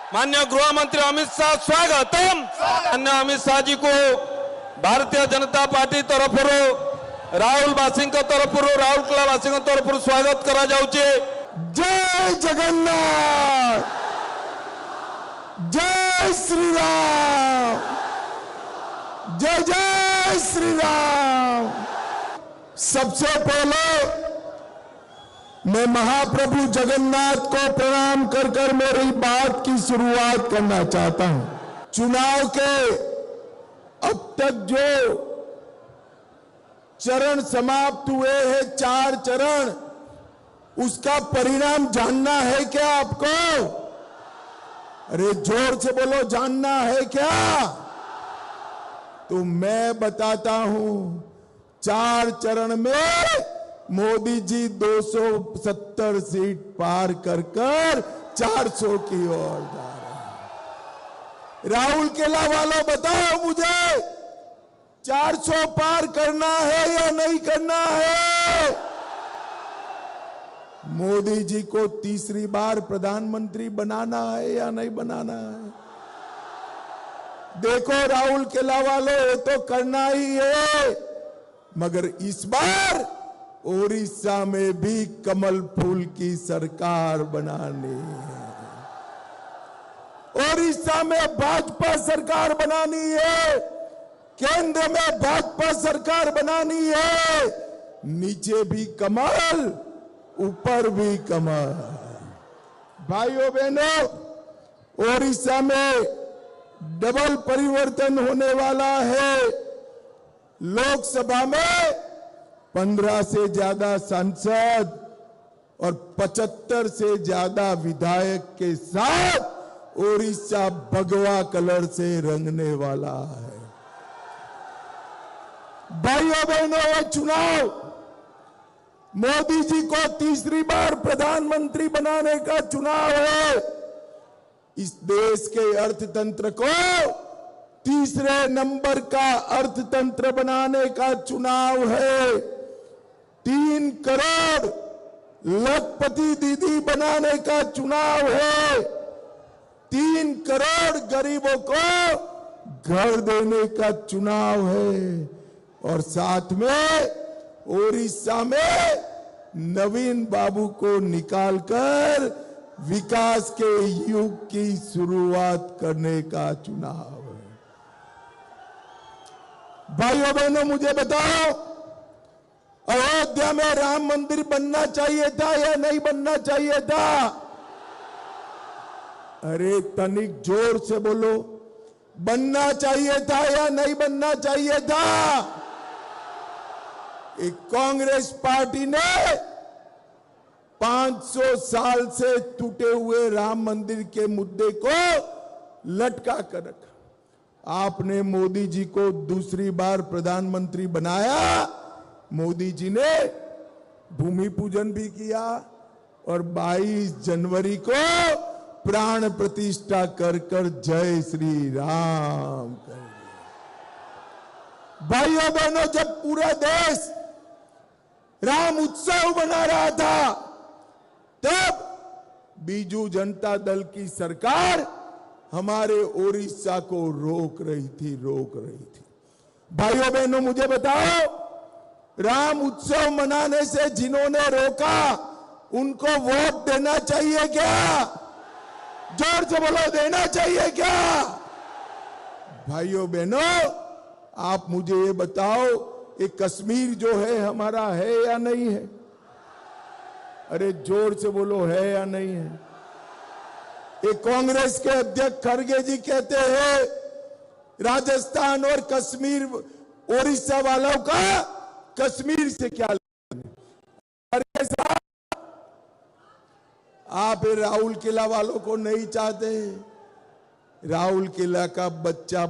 माननीय गृह मंत्री अमित शाह स्वागतम। माननीय अमित शाह जी को भारतीय जनता पार्टी तरफ राहुलवासी तरफ राउरकेलावासी तरफ स्वागत करा जाउचे। जय जगन्नाथ, जय श्री राम, जय जय श्री राम। सबसे पहले मैं महाप्रभु जगन्नाथ को प्रणाम कर कर मेरी बात की शुरुआत करना चाहता हूं। चुनाव के अब तक जो चरण समाप्त हुए हैं, 4 चरण, उसका परिणाम जानना है क्या आपको? अरे जोर से बोलो, जानना है क्या? तो मैं बताता हूं। 4 चरण में मोदी जी 270 सीट पार कर 400 की ओर जा रहे हैं। राउरकेला वालों बताओ मुझे, 400 पार करना है या नहीं करना है? मोदी जी को तीसरी बार प्रधानमंत्री बनाना है या नहीं बनाना है? देखो राउरकेला वालों, ये तो करना ही है, मगर इस बार ओडिशा में भी कमल फूल की सरकार बनानी है। ओडिशा में भाजपा सरकार बनानी है, केंद्र में भाजपा सरकार बनानी है। नीचे भी कमल, ऊपर भी कमल। भाइयों बहनों, ओडिशा में डबल परिवर्तन होने वाला है। लोकसभा में 15 से ज्यादा सांसद और 75 से ज्यादा विधायक के साथ ओडिशा भगवा कलर से रंगने वाला है। भाइयों बहनों, ये चुनाव मोदी जी को तीसरी बार प्रधानमंत्री बनाने का चुनाव है। इस देश के अर्थतंत्र को तीसरे नंबर का अर्थतंत्र बनाने का चुनाव है। 3 करोड़ लखपति दीदी बनाने का चुनाव है। 3 करोड़ गरीबों को घर देने का चुनाव है। और साथ में ओडिशा में नवीन बाबू को निकालकर विकास के युग की शुरुआत करने का चुनाव है। भाइयों बहनों, मुझे बताओ, अयोध्या में राम मंदिर बनना चाहिए था या नहीं बनना चाहिए था? अरे तनिक जोर से बोलो, बनना चाहिए था या नहीं बनना चाहिए था? एक कांग्रेस पार्टी ने 500 साल से टूटे हुए राम मंदिर के मुद्दे को लटका कर रखा। आपने मोदी जी को दूसरी बार प्रधानमंत्री बनाया। मोदी जी ने भूमि पूजन भी किया और 22 जनवरी को प्राण प्रतिष्ठा कर कर जय श्री राम कर दिया। भाइयों बहनों, जब पूरा देश राम उत्सव मना रहा था, तब बीजू जनता दल की सरकार हमारे ओडिशा को रोक रही थी। भाइयों बहनों, मुझे बताओ, राम उत्सव मनाने से जिन्होंने रोका, उनको वोट देना चाहिए क्या? जोर से बोलो, देना चाहिए क्या? भाइयों बहनों, आप मुझे ये बताओ, ये कश्मीर जो है हमारा है या नहीं है? अरे जोर से बोलो, है या नहीं है? ये कांग्रेस के अध्यक्ष खड़गे जी कहते हैं राजस्थान और कश्मीर, ओडिशा वालों का कश्मीर से क्या लेना? खड़गे साहब, आप राउरकेला वालों को नहीं चाहते? राउरकेला का बच्चा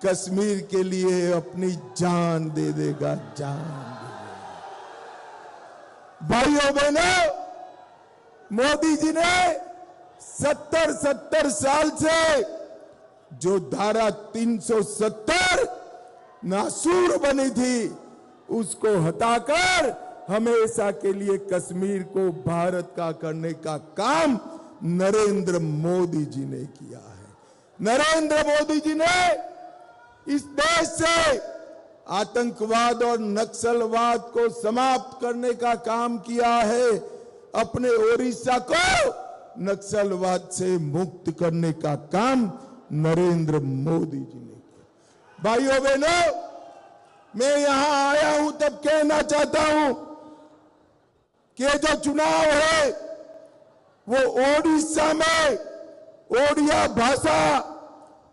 कश्मीर के लिए अपनी जान दे देगा, जान दे देगा। भाइयों बहनों, मोदी जी ने 70 साल से जो धारा 370 नासूर बनी थी, उसको हटाकर हमेशा के लिए कश्मीर को भारत का करने का काम नरेंद्र मोदी जी ने किया है। नरेंद्र मोदी जी ने इस देश से आतंकवाद और नक्सलवाद को समाप्त करने का काम किया है। अपने ओडिशा को नक्सलवाद से मुक्त करने का काम नरेंद्र मोदी जी ने किया। भाइयों बहनों, मैं यहां आया हूं तब कहना चाहता हूं कि जो चुनाव है वो ओडिशा में ओडिया भाषा,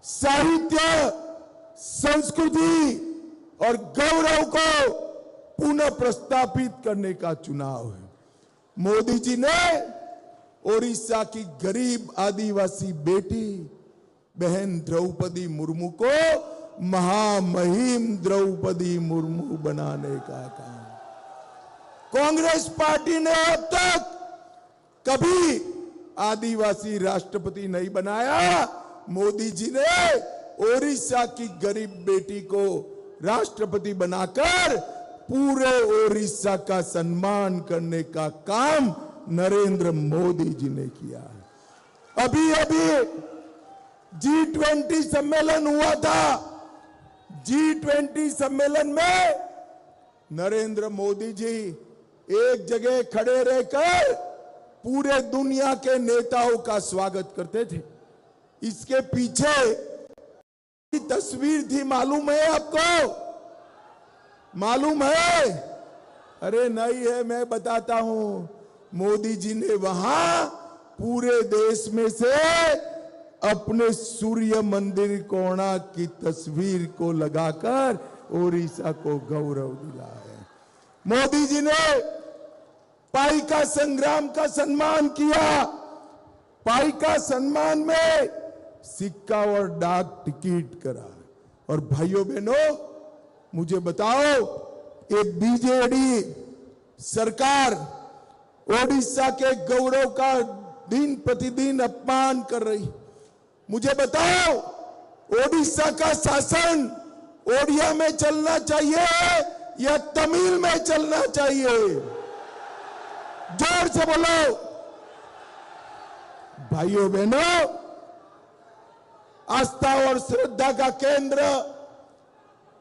साहित्य, संस्कृति और गौरव को पुनः प्रस्तापित करने का चुनाव है। मोदी जी ने ओडिशा की गरीब आदिवासी बेटी बहन द्रौपदी मुर्मू को महामहिम द्रौपदी मुर्मू बनाने का काम। कांग्रेस पार्टी ने अब तक कभी आदिवासी राष्ट्रपति नहीं बनाया। मोदी जी ने ओडिशा की गरीब बेटी को राष्ट्रपति बनाकर पूरे ओडिशा का सम्मान करने का काम नरेंद्र मोदी जी ने किया है। अभी अभी G20 सम्मेलन हुआ था। G20 सम्मेलन में नरेंद्र मोदी जी एक जगह खड़े रहकर पूरे दुनिया के नेताओं का स्वागत करते थे। इसके पीछे की तस्वीर थी, मालूम है आपको? मालूम है? अरे नहीं है, मैं बताता हूं। मोदी जी ने वहां पूरे देश में से अपने सूर्य मंदिर कोणार्क की तस्वीर को लगाकर ओडिशा को गौरव दिला है। मोदी जी ने पाइका संग्राम का सम्मान किया। पाइका सम्मान में सिक्का और डाक टिकट करा। और भाइयों बहनों, मुझे बताओ, एक बीजेडी सरकार ओडिशा के गौरव का दिन प्रतिदिन अपमान कर रही। मुझे बताओ, ओडिशा का शासन ओडिया में चलना चाहिए या तमिल में चलना चाहिए? जोर से बोलो। भाइयों बहनों, आस्था और श्रद्धा का केंद्र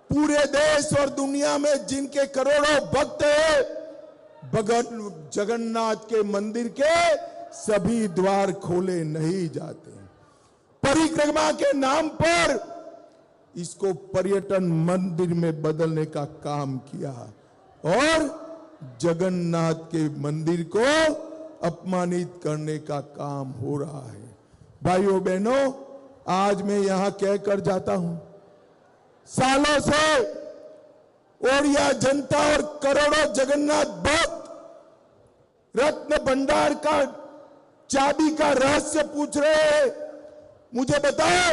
पूरे देश और दुनिया में जिनके करोड़ों भक्त हैं, भगवान जगन्नाथ के मंदिर के सभी द्वार खोले नहीं जाते। परिक्रमा के नाम पर इसको पर्यटन मंदिर में बदलने का काम किया और जगन्नाथ के मंदिर को अपमानित करने का काम हो रहा है। भाइयों बहनों, आज मैं यहां कहकर जाता हूं, सालों से ओडिया जनता और करोड़ों जगन्नाथ भक्त रत्न भंडार का चाबी का रहस्य पूछ रहे हैं। मुझे बताओ,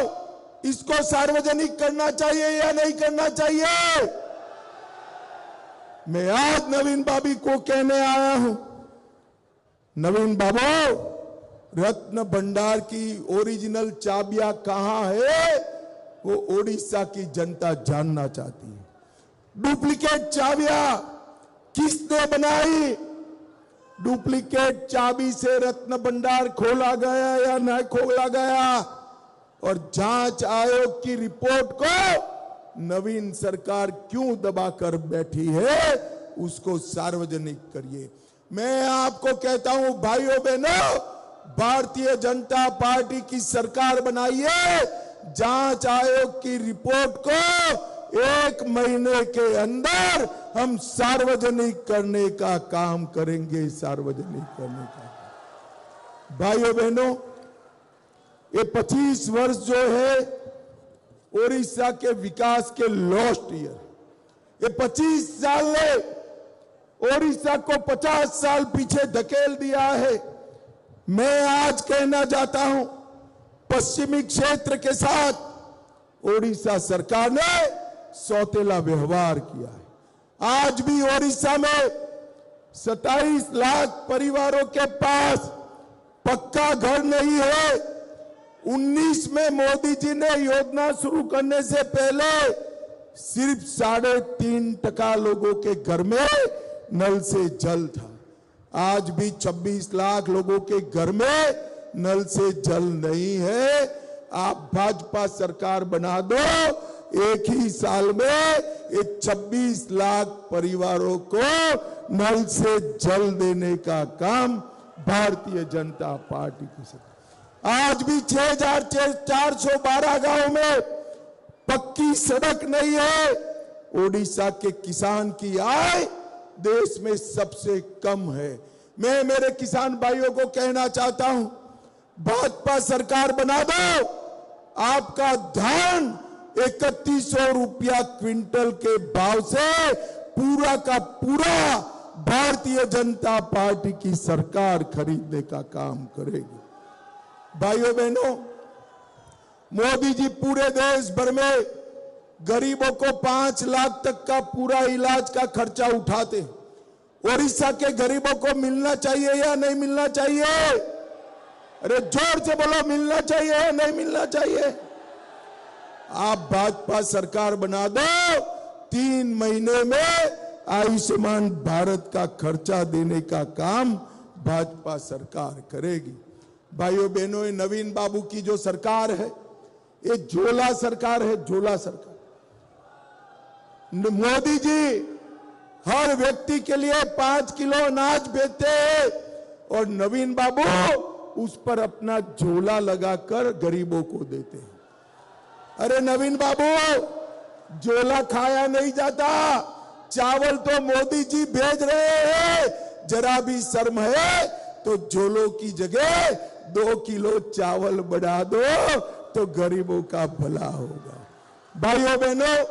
इसको सार्वजनिक करना चाहिए या नहीं करना चाहिए? मैं आज नवीन बाबू को कहने आया हूं, नवीन बाबू, रत्न भंडार की ओरिजिनल चाबियां कहां है, वो ओडिशा की जनता जानना चाहती है। डुप्लीकेट चाबियां किसने बनाई? डुप्लीकेट चाबी से रत्न भंडार खोला गया या नहीं खोला गया? और जांच आयोग की रिपोर्ट को नवीन सरकार क्यों दबाकर बैठी है, उसको सार्वजनिक करिए। मैं आपको कहता हूं भाइयों बहनों, भारतीय जनता पार्टी की सरकार बनाइए। जांच आयोग की रिपोर्ट को 1 महीने के अंदर हम सार्वजनिक करने का काम करेंगे। सार्वजनिक करने का। भाइयों बहनों, ये 25 वर्ष जो है ओडिशा के विकास के लॉस्ट ईयर, ये 25 साल ने ओडिशा को 50 साल पीछे धकेल दिया है। मैं आज कहना चाहता हूं, पश्चिमी क्षेत्र के साथ ओडिशा सरकार ने सौतेला व्यवहार किया है। आज भी ओडिशा में 27 लाख परिवारों के पास पक्का घर नहीं है। 19 में मोदी जी ने योजना शुरू करने से पहले सिर्फ 3.5% लोगों के घर में नल से जल था। आज भी 26 लाख लोगों के घर में नल से जल नहीं है। आप भाजपा सरकार बना दो, एक ही साल में ये 26 लाख परिवारों को नल से जल देने का काम भारतीय जनता पार्टी की सरकार। आज भी 6,412 गांव में पक्की सड़क नहीं है। ओडिशा के किसान की आय देश में सबसे कम है। मैं मेरे किसान भाइयों को कहना चाहता हूं, भाजपा सरकार बना दो, आपका धान 3100 रुपया क्विंटल के भाव से पूरा का पूरा भारतीय जनता पार्टी की सरकार खरीदने का काम करेगी। भाइयों बहनों, मोदी जी पूरे देश भर में गरीबों को 5 लाख तक का पूरा इलाज का खर्चा उठाते। ओडिशा के गरीबों को मिलना चाहिए या नहीं मिलना चाहिए? अरे जोर से बोलो, मिलना चाहिए या नहीं मिलना चाहिए? आप भाजपा सरकार बना दो, 3 महीने में आयुष्मान भारत का खर्चा देने का काम भाजपा सरकार करेगी। भाइयों बहनों, ये नवीन बाबू की जो सरकार है, ये झोला सरकार है, झोला सरकार। मोदी जी हर व्यक्ति के लिए 5 किलो अनाज बेचते हैं और नवीन बाबू उस पर अपना झोला लगाकर गरीबों को देते हैं। अरे नवीन बाबू, झोला खाया नहीं जाता, चावल तो मोदी जी भेज रहे हैं। जरा भी शर्म है तो झोलों की जगह 2 किलो चावल बढ़ा दो तो गरीबों का भला होगा। भाइयों बहनों,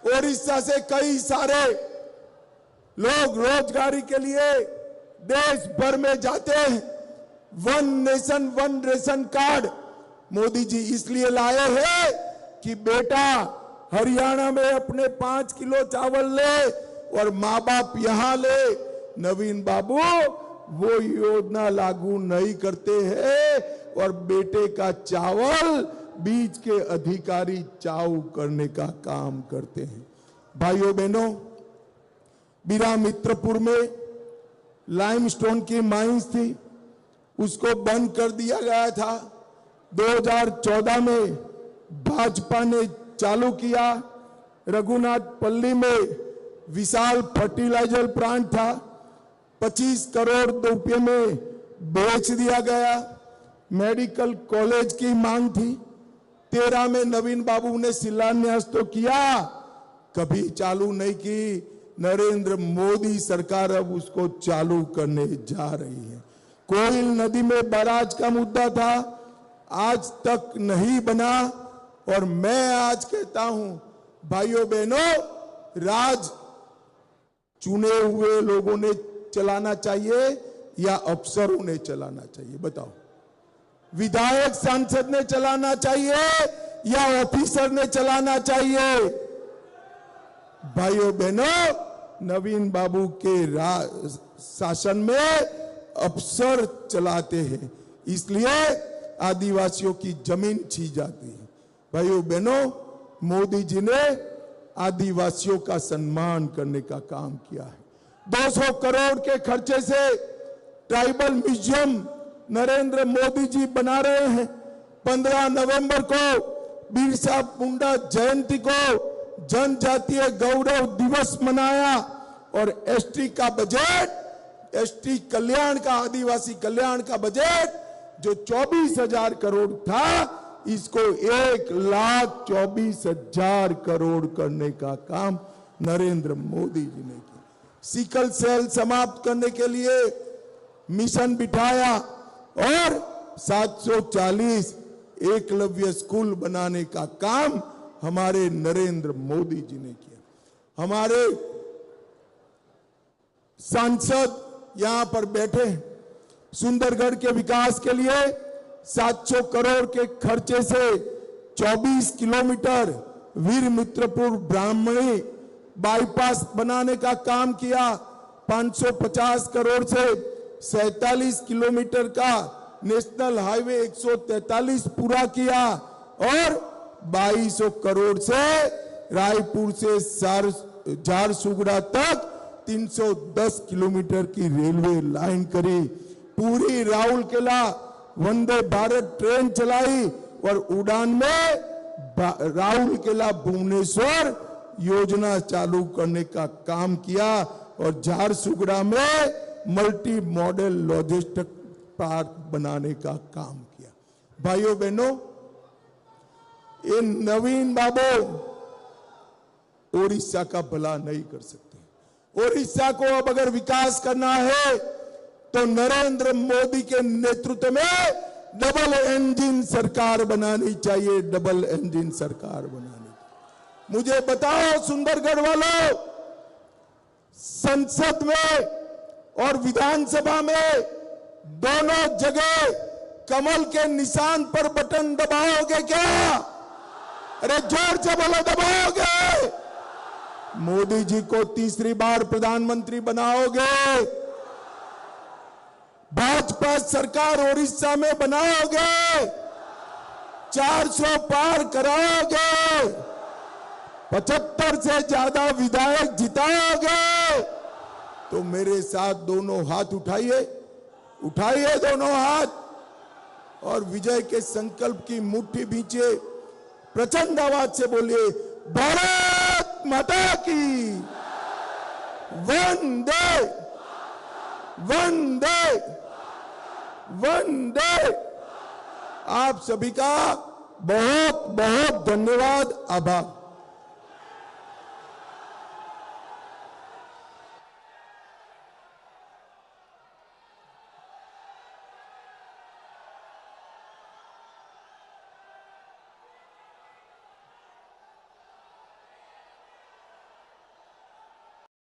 ओडिशा से कई सारे लोग रोजगारी के लिए देश भर में जाते हैं। 1 nation 1 ration card Modi ji इसलिए लाए हैं कि बेटा हरियाणा में अपने 5 किलो चावल ले और माँ बाप यहां ले। नवीन बाबू वो योजना लागू नहीं करते हैं और बेटे का चावल बीच के अधिकारी चाऊ करने का काम करते हैं। भाइयों बहनों, बीरा मित्रपुर में लाइमस्टोन की माइंस थी, उसको बंद कर दिया गया था। 2014 में भाजपा ने चालू किया। रघुनाथपल्ली में विशाल फर्टिलाइजर प्लांट था, 25 करोड़ रुपए में बेच दिया गया। मेडिकल कॉलेज की मांग थी, 13 में नवीन बाबू ने शिलान्यास तो किया, कभी चालू नहीं की। नरेंद्र मोदी सरकार अब उसको चालू करने जा रही है। कोयल नदी में बैराज का मुद्दा था, आज तक नहीं बना। और मैं आज कहता हूं, भाइयों बहनों, राज चुने हुए लोगों ने चलाना चाहिए या अफसरों ने चलाना चाहिए? बताओ, विधायक सांसद ने चलाना चाहिए या ऑफिसर ने चलाना चाहिए? भाइयों बहनों, नवीन बाबू के शासन में अफसर चलाते हैं, इसलिए आदिवासियों की जमीन छीन जाती है। भाइयों बहनों, मोदी जी ने आदिवासियों का सम्मान करने का काम किया है। 200 करोड़ के खर्चे से ट्राइबल म्यूजियम नरेंद्र मोदी जी बना रहे हैं। 15 नवंबर को बिरसा मुंडा जयंती को जनजातीय गौरव दिवस मनाया और एसटी का बजट, एसटी कल्याण का, आदिवासी कल्याण का बजट जो 24,000 करोड़ था, इसको 1,24,000 करोड़ करने का काम नरेंद्र मोदी जी ने किया। सिकल सेल समाप्त करने के लिए मिशन बिठाया और 740 एकलव्य स्कूल बनाने का काम हमारे नरेंद्र मोदी जी ने किया। हमारे सांसद यहां पर बैठे हैं। सुंदरगढ़ के विकास के लिए 700 करोड़ के खर्चे से 24 किलोमीटर वीर मित्रपुर ब्राह्मणी बाईपास बनाने का काम किया। 550 करोड़ से 47 किलोमीटर का नेशनल हाईवे 143 पूरा किया और 2200 करोड़ से रायपुर से झारसुगड़ा तक 310 किलोमीटर की रेलवे लाइन करी। पूरी राउरकेला वंदे भारत ट्रेन चलाई और उड़ान में राउरकेला भुवनेश्वर योजना चालू करने का काम किया और झारसुगुड़ा में मल्टी मॉडल लॉजिस्टिक पार्क बनाने का काम किया। भाइयों बहनों, ये नवीन बाबू ओडिशा का भला नहीं कर सकते। ओडिशा को अब अगर विकास करना है तो नरेंद्र मोदी के नेतृत्व में डबल इंजन सरकार बनानी चाहिए, डबल इंजन सरकार बनानी। मुझे बताओ सुंदरगढ़ वालों, संसद में और विधानसभा में दोनों जगह कमल के निशान पर बटन दबाओगे क्या? अरे जोर से बोलो, दबाओगे? मोदी जी को तीसरी बार प्रधानमंत्री बनाओगे? भाजपा सरकार ओडिशा में बनाओगे? 400 पार कराओगे? 75 से ज्यादा विधायक जिताओगे? तो मेरे साथ दोनों हाथ उठाइए, उठाइए दोनों हाथ और विजय के संकल्प की मुट्ठी भींचे, प्रचंड आवाज से बोलिए, भारत माता की वंदे वंदे वंदे। आप सभी का बहुत बहुत धन्यवाद, आभार।